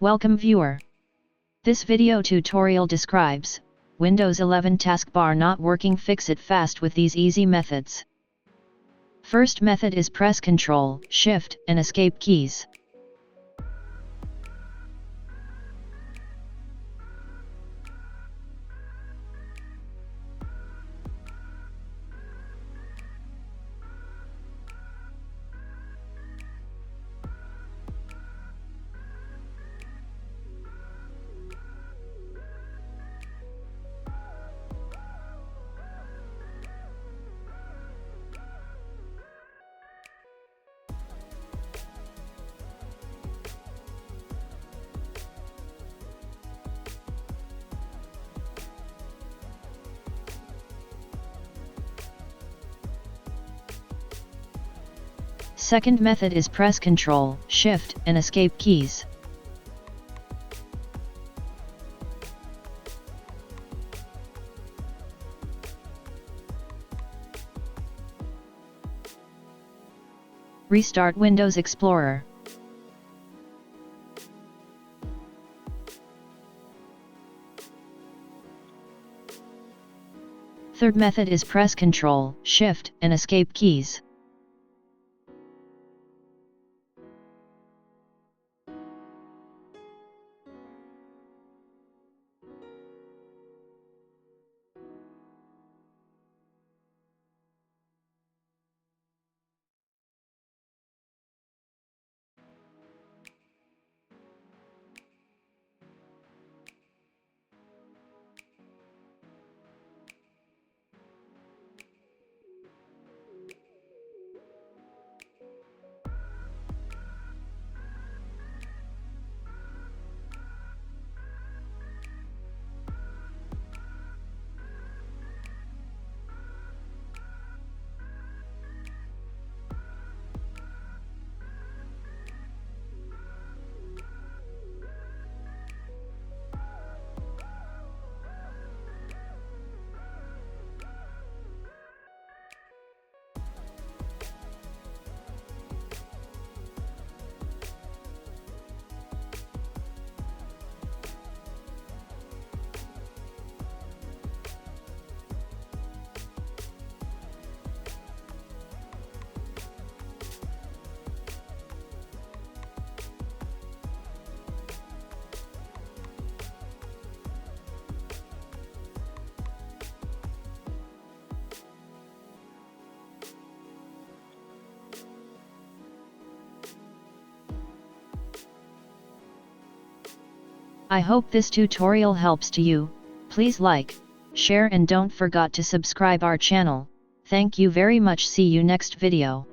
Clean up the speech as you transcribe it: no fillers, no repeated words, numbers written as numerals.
Welcome viewer. This video tutorial describes Windows 11 taskbar not working. Fix it fast with these easy methods. First method is press Ctrl, Shift, and Escape keys. Second method is press Ctrl, Shift, and Escape keys. Restart Windows Explorer. Third method is press Ctrl, Shift, and Escape keys. I hope this tutorial helps to you. Please like, share and don't forget to subscribe our channel. Thank you very much. See you next video.